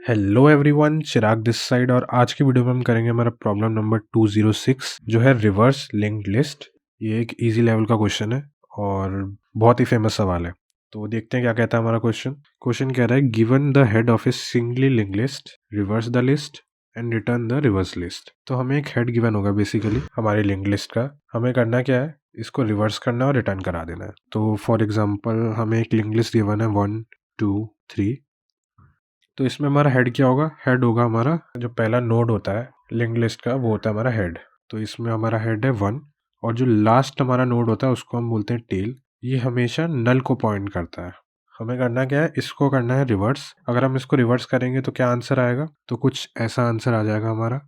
Hello everyone, Chirag this side. और आज की वीडियो में हम करेंगे हमारा प्रॉब्लम नंबर 206 जो है रिवर्स लिंक्ड लिस्ट। ये एक इजी लेवल का क्वेश्चन है और बहुत ही फेमस सवाल है। तो देखते हैं क्या कहता है हमारा क्वेश्चन। क्वेश्चन कह रहा है given the head of A singly linked list, reverse the list and return the reverse list. तो हमें एक हेड गिवन होगा बेसिकली हमारी लिंक्ड लिस्ट का। हमें करना क्या है, इसको रिवर्स करना और रिटर्न करा देना है। तो फॉर एग्जाम्पल हमें एक लिंक्ड लिस्ट गिवन है 1 2 3। तो इसमें हमारा हेड क्या होगा, हेड होगा हमारा जो पहला नोड होता है लिंक्ड लिस्ट का, वो होता है हमारा हेड। तो इसमें हमारा हेड है 1 और जो लास्ट हमारा नोड होता है उसको हम बोलते हैं टेल। ये हमेशा नल को पॉइंट करता है। हमें करना क्या है, इसको करना है रिवर्स। अगर हम इसको रिवर्स करेंगे तो क्या आंसर आएगा, तो कुछ ऐसा आंसर आ जाएगा हमारा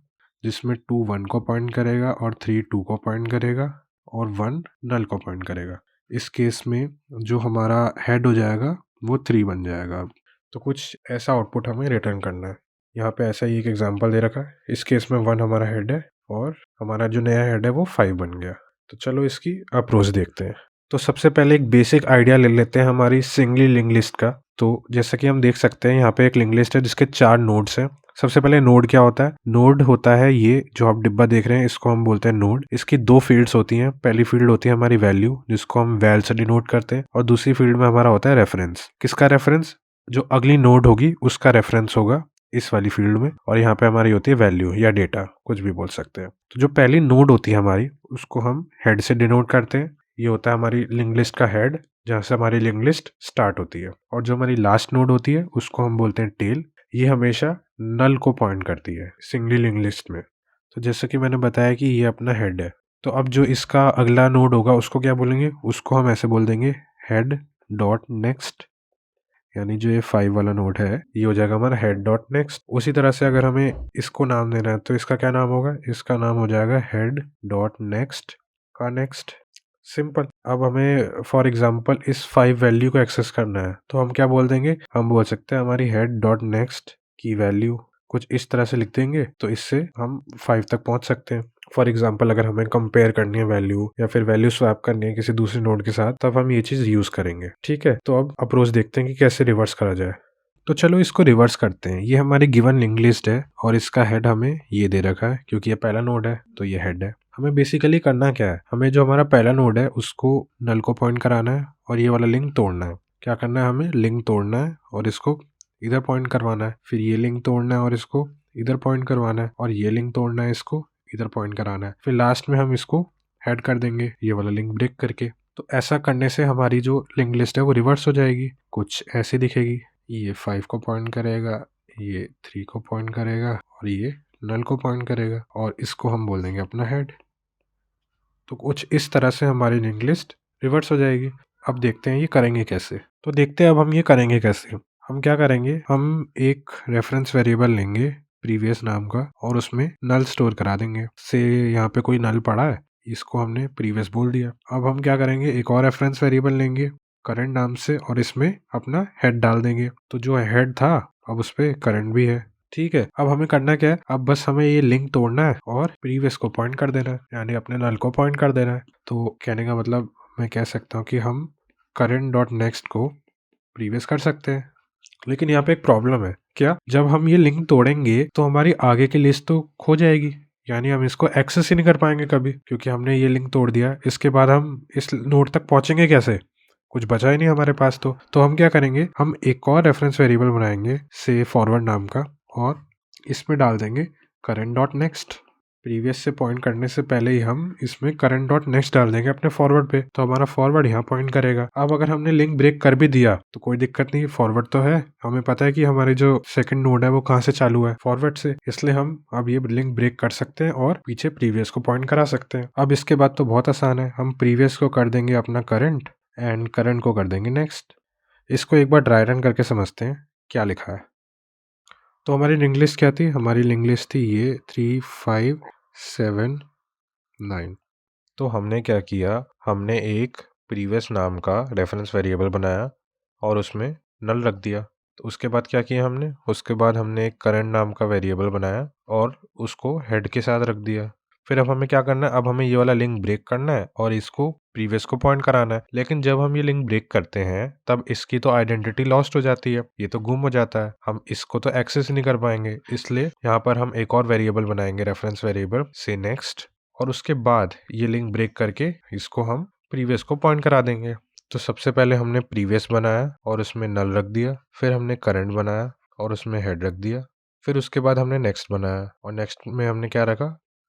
जिसमें 2 1 को पॉइंट करेगा और 3 2 को पॉइंट करेगा और 1 नल को पॉइंट करेगा। इस केस में जो हमारा हेड हो जाएगा वो 3 बन जाएगा। तो कुछ ऐसा आउटपुट हमें रिटर्न करना है। यहाँ पे ऐसा ही एक एग्जांपल दे रखा है। इस केस में 1 हमारा हेड है और हमारा जो नया हेड है वो 5 बन गया। तो चलो इसकी अप्रोच देखते हैं। तो सबसे पहले एक बेसिक आइडिया ले लेते हैं हमारी सिंगली लिंक लिस्ट का। तो जैसा कि हम देख सकते हैं यहाँ पे एक लिंक लिस्ट है जिसके 4 नोड्स हैं। सबसे पहले नोड क्या होता है, नोड होता है ये जो आप डिब्बा देख रहे हैं, इसको हम बोलते हैं नोड। इसकी 2 फील्ड्स होती हैं। पहली फील्ड होती है हमारी वैल्यू जिसको हम वैल से डिनोट करते हैं और दूसरी फील्ड में हमारा होता है रेफरेंस। किसका रेफरेंस, जो अगली नोड होगी उसका रेफरेंस होगा इस वाली फील्ड में। और यहाँ पे हमारी होती है वैल्यू या डेटा, कुछ भी बोल सकते हैं। तो जो पहली नोड होती है हमारी उसको हम हेड से डिनोट करते हैं। ये होता है हमारी लिंक लिस्ट का हेड जहाँ से हमारी लिंक लिस्ट स्टार्ट होती है। और जो हमारी लास्ट नोड होती है उसको हम बोलते हैं टेल। ये हमेशा नल को पॉइंट करती है सिंगली लिंक लिस्ट में। तो जैसे कि मैंने बताया कि ये अपना हेड है। तो अब जो इसका अगला नोड होगा उसको क्या बोलेंगे, उसको हम ऐसे बोल देंगे हेड डॉट नेक्स्ट। यानी जो ये 5 वाला नोड है ये हो जाएगा हमारा हेड डॉट नेक्स्ट। उसी तरह से अगर हमें इसको नाम देना है तो इसका क्या नाम होगा, इसका नाम हो जाएगा हेड डॉट नेक्स्ट का नेक्स्ट। सिंपल। अब हमें फॉर एग्जांपल इस 5 वैल्यू को एक्सेस करना है तो हम क्या बोल देंगे, हम बोल सकते हैं हमारी हेड डॉट नेक्स्ट की वैल्यू कुछ इस तरह से लिख देंगे तो इससे हम 5 तक पहुंच सकते हैं। फॉर एग्जाम्पल अगर हमें कंपेयर करनी है वैल्यू या फिर वैल्यू स्वैप करनी है किसी दूसरे नोड के साथ, तब हम ये चीज यूज करेंगे। ठीक है, तो अब अप्रोच देखते हैं कि कैसे रिवर्स करा जाए। तो चलो इसको रिवर्स करते हैं। ये हमारी गिवन लिंक लिस्ट है और इसका हेड हमें ये दे रखा है क्योंकि ये पहला नोड है तो ये हेड है। हमें बेसिकली करना क्या है, हमें जो हमारा पहला नोड है उसको नल को पॉइंट कराना है और ये वाला लिंक तोड़ना है। क्या करना है, हमें लिंक तोड़ना है और इसको इधर पॉइंट करवाना है। फिर ये लिंक तोड़ना है और इसको इधर पॉइंट करवाना है और ये लिंक तोड़ना है, इसको इधर पॉइंट कराना है। फिर लास्ट में हम इसको ऐड कर देंगे ये वाला लिंक ब्रेक करके। तो ऐसा करने से हमारी जो लिंक लिस्ट है वो रिवर्स हो जाएगी, कुछ ऐसे दिखेगी। ये 5 को पॉइंट करेगा, ये 3 को पॉइंट करेगा और ये नल को पॉइंट करेगा और इसको हम बोल देंगे अपना हेड। तो कुछ इस तरह से हमारी लिंक लिस्ट रिवर्स हो जाएगी। अब देखते हैं ये करेंगे कैसे। तो देखते हैं अब हम ये करेंगे कैसे। हम क्या करेंगे, हम एक रेफरेंस वेरिएबल लेंगे प्रीवियस नाम का और उसमें नल स्टोर करा देंगे। से यहाँ पे कोई नल पड़ा है, इसको हमने प्रीवियस बोल दिया। अब हम क्या करेंगे, एक और रेफरेंस वेरिएबल लेंगे करंट नाम से और इसमें अपना हेड डाल देंगे। तो जो हेड था अब उस पर करंट भी है। ठीक है, अब हमें करना क्या है, अब बस हमें ये लिंक तोड़ना है और प्रीवियस को पॉइंट कर देना है, यानी अपने नल को पॉइंट कर देना है। तो कहने का मतलब मैं कह सकता हूँ कि हम करंट डॉट नेक्स्ट को प्रीवियस कर सकते हैं। लेकिन यहाँ पे एक प्रॉब्लम है। क्या, जब हम ये लिंक तोड़ेंगे तो हमारी आगे की लिस्ट तो खो जाएगी, यानी हम इसको एक्सेस ही नहीं कर पाएंगे कभी, क्योंकि हमने ये लिंक तोड़ दिया। इसके बाद हम इस नोड तक पहुंचेंगे कैसे, कुछ बचा ही नहीं हमारे पास। तो हम क्या करेंगे, हम एक और रेफरेंस वेरिएबल बनाएंगे से फॉरवर्ड नाम का और इसमें डाल देंगे करंट डॉट नेक्स्ट। प्रीवियस से पॉइंट करने से पहले ही हम इसमें करंट डॉट नेक्स्ट डाल देंगे अपने फॉरवर्ड पे, तो हमारा फॉरवर्ड यहाँ पॉइंट करेगा। अब अगर हमने लिंक ब्रेक कर भी दिया तो कोई दिक्कत नहीं, फॉरवर्ड तो है, हमें पता है कि हमारी जो सेकंड नोड है वो कहाँ से चालू है, फॉरवर्ड से। इसलिए हम अब ये लिंक ब्रेक कर सकते हैं और पीछे प्रीवियस को पॉइंट करा सकते हैं। अब इसके बाद तो बहुत आसान है, हम प्रीवियस को कर देंगे अपना करंट एंड करंट को कर देंगे नेक्स्ट। इसको एक बार ड्राई रन करके समझते हैं क्या लिखा है। तो हमारी लिंक लिस्ट क्या थी, हमारी लिंक लिस्ट थी ये 3 5 7 9। तो हमने क्या किया, हमने एक प्रीवियस नाम का रेफरेंस वेरिएबल बनाया और उसमें नल रख दिया। तो उसके बाद क्या किया हमने, उसके बाद हमने एक करंट नाम का वेरिएबल बनाया और उसको हेड के साथ रख दिया। फिर अब हमें क्या करना है, अब हमें ये वाला लिंक ब्रेक करना है और इसको प्रीवियस को पॉइंट कराना है। लेकिन जब हम ये लिंक ब्रेक करते हैं तब इसकी तो आइडेंटिटी लॉस्ट हो जाती है, ये तो गुम हो जाता है, हम इसको तो एक्सेस नहीं कर पाएंगे। इसलिए यहाँ पर हम एक और वेरिएबल बनाएंगे, रेफरेंस वेरिएबल से नेक्स्ट, और उसके बाद ये लिंक ब्रेक करके इसको हम प्रीवियस को पॉइंट करा देंगे। तो सबसे पहले हमने प्रीवियस बनाया और उसमें नल रख दिया, फिर हमने करंट बनाया और उसमें हेड रख दिया, फिर उसके बाद हमने नेक्स्ट बनाया और नेक्स्ट में हमने क्या रखा,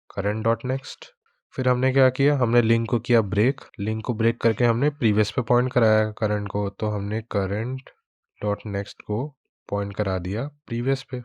करंट डॉट नेक्स्ट। फिर हमने क्या किया, हमने लिंक को किया ब्रेक, लिंक को ब्रेक करके हमने प्रीवियस पे पॉइंट कराया करंट को, तो हमने करंट डॉट नेक्स्ट को पॉइंट करा दिया प्रीवियस पे,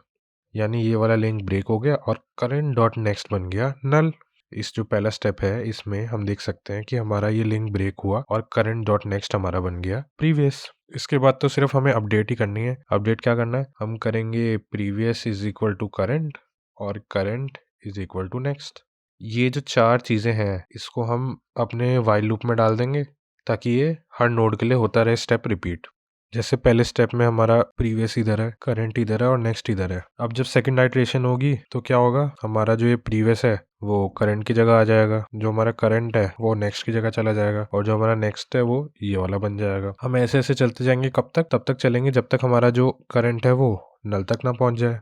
यानी ये वाला लिंक ब्रेक हो गया और करंट डॉट नेक्स्ट बन गया नल। इस जो पहला स्टेप है इसमें हम देख सकते हैं कि हमारा ये लिंक ब्रेक हुआ और करंट डॉट नेक्स्ट हमारा बन गया प्रीवियस। इसके बाद तो सिर्फ हमें अपडेट ही करनी है। अपडेट क्या करना है, हम करेंगे previous is equal to current और current is equal to next. ये जो चार चीज़ें हैं इसको हम अपने वाइल लूप में डाल देंगे ताकि ये हर नोड के लिए होता रहे स्टेप रिपीट। जैसे पहले स्टेप में हमारा प्रीवियस इधर है, करंट इधर है और नेक्स्ट इधर है। अब जब सेकंड आइटरेशन होगी तो क्या होगा, हमारा जो ये प्रीवियस है वो करंट की जगह आ जाएगा, जो हमारा करंट है वो नेक्स्ट की जगह चला जाएगा और जो हमारा नेक्स्ट है वो ये वाला बन जाएगा। हम ऐसे ऐसे चलते जाएंगे, कब तक, तब तक चलेंगे जब तक हमारा जो करंट है वो नल तक ना पहुंच जाए।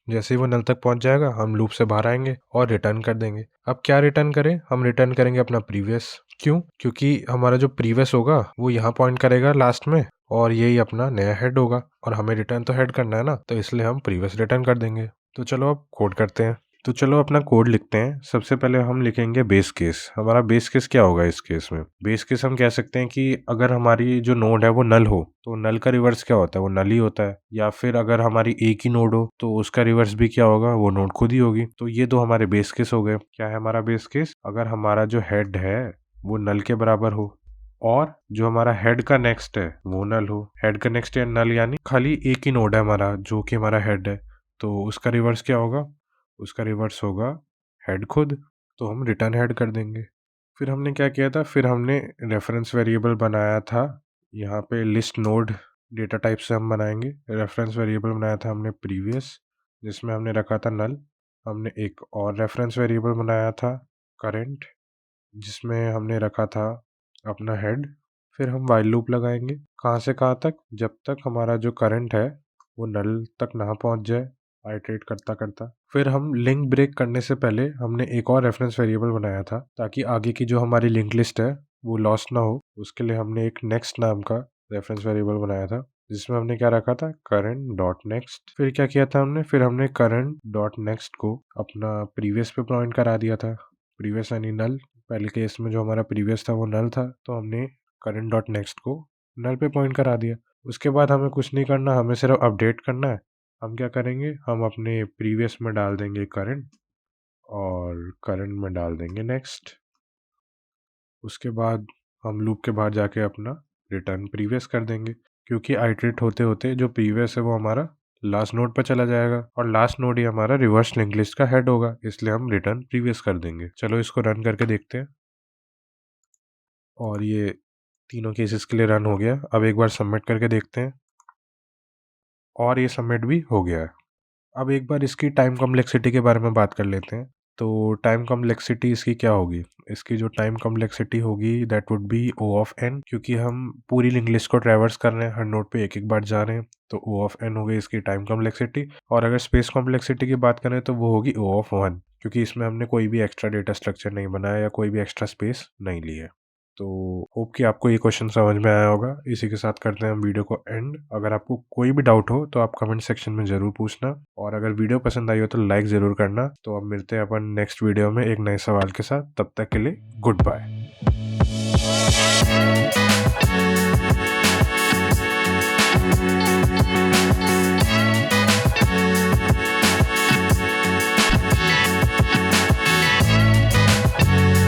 जैसे ही वो नल तक पहुंच जाएगा हम लूप से बाहर आएंगे और रिटर्न कर देंगे। अब क्या रिटर्न करें, हम रिटर्न करेंगे अपना प्रीवियस। क्यों, क्योंकि हमारा जो प्रीवियस होगा वो यहाँ पॉइंट करेगा लास्ट में और यही अपना नया हेड होगा और हमें रिटर्न तो हेड करना है ना, तो इसलिए हम प्रीवियस रिटर्न कर देंगे। तो चलो अब कोड करते हैं। तो चलो अपना कोड लिखते हैं। सबसे पहले हम लिखेंगे बेस केस। हमारा बेस केस क्या होगा इस केस में, बेस केस हम कह सकते हैं कि अगर हमारी जो नोड है वो नल हो तो नल का रिवर्स क्या होता है, वो नल ही होता है। या फिर अगर हमारी एक ही नोड हो तो उसका रिवर्स भी क्या होगा, वो नोड खुद ही होगी। तो ये दो हमारे बेस केस हो गए। क्या है हमारा बेस केस, अगर हमारा जो हेड है वो नल के बराबर हो और जो हमारा हेड का नेक्स्ट है वो नल हो। हेड का नेक्स्ट या नल यानी खाली एक ही नोड है हमारा जो कि हमारा हेड है, तो उसका रिवर्स क्या होगा, उसका रिवर्स होगा हेड खुद। तो हम रिटर्न हेड कर देंगे। फिर हमने क्या किया था, फिर हमने रेफरेंस वेरिएबल बनाया था। यहाँ पे लिस्ट नोड डेटा टाइप से हम बनाएंगे। रेफरेंस वेरिएबल बनाया था हमने प्रीवियस, जिसमें हमने रखा था नल। हमने एक और रेफरेंस वेरिएबल बनाया था करंट, जिसमें हमने रखा था अपना हेड। फिर हम वाइल लूप लगाएंगे, कहाँ से कहाँ तक, जब तक हमारा जो करंट है वो नल तक ना पहुँच जाए, आइटरेट करता करता। फिर हम लिंक ब्रेक करने से पहले हमने एक और रेफरेंस वेरिएबल बनाया था ताकि आगे की जो हमारी लिंक लिस्ट है वो लॉस्ट ना हो। उसके लिए हमने एक नेक्स्ट नाम का रेफरेंस वेरिएबल बनाया था जिसमें हमने क्या रखा था, करंट डॉट नेक्स्ट। फिर क्या किया था हमने, फिर हमने करंट डॉट नेक्स्ट को अपना प्रीवियस पे पॉइंट करा दिया था। प्रीवियस यानी नल, पहले केस में जो हमारा प्रीवियस था वो नल था, तो हमने करंट डॉट नेक्स्ट को नल पे पॉइंट करा दिया। उसके बाद हमें कुछ नहीं करना, हमें सिर्फ अपडेट करना है। हम क्या करेंगे, हम अपने प्रीवियस में डाल देंगे करंट और करंट में डाल देंगे नेक्स्ट। उसके बाद हम लूप के बाहर जाके अपना रिटर्न प्रीवियस कर देंगे, क्योंकि आइटरेट होते होते जो प्रीवियस है वो हमारा लास्ट नोड पर चला जाएगा और लास्ट नोड ही हमारा रिवर्स लिंक लिस्ट का हेड होगा, इसलिए हम रिटर्न प्रीवियस कर देंगे। चलो इसको रन करके देखते हैं। और ये तीनों केसेस के लिए रन हो गया। अब एक बार सबमिट करके देखते हैं और ये सबमिट भी हो गया है। अब एक बार इसकी टाइम कॉम्प्लेक्सिटी के बारे में बात कर लेते हैं। तो टाइम कॉम्प्लेक्सिटी इसकी क्या होगी, इसकी जो टाइम कॉम्प्लेक्सिटी होगी that would be O of n, क्योंकि हम पूरी लिंक लिस्ट को ट्रैवर्स कर रहे हैं, हर नोड पे एक एक बार जा रहे हैं, तो O ऑफ n हो गई इसकी टाइम कॉम्प्लेक्सिटी। और अगर स्पेस कॉम्प्लेक्सिटी की बात करें तो वो होगी O ऑफ 1, क्योंकि इसमें हमने कोई भी एक्स्ट्रा डेटा स्ट्रक्चर नहीं बनाया या कोई भी एक्स्ट्रा स्पेस नहीं ली है। तो होप कि आपको ये क्वेश्चन समझ में आया होगा। इसी के साथ करते हैं हम वीडियो को एंड। अगर आपको कोई भी डाउट हो तो आप कमेंट सेक्शन में ज़रूर पूछना, और अगर वीडियो पसंद आई हो तो लाइक ज़रूर करना। तो अब मिलते हैं अपन नेक्स्ट वीडियो में एक नए सवाल के साथ। तब तक के लिए गुड बाय।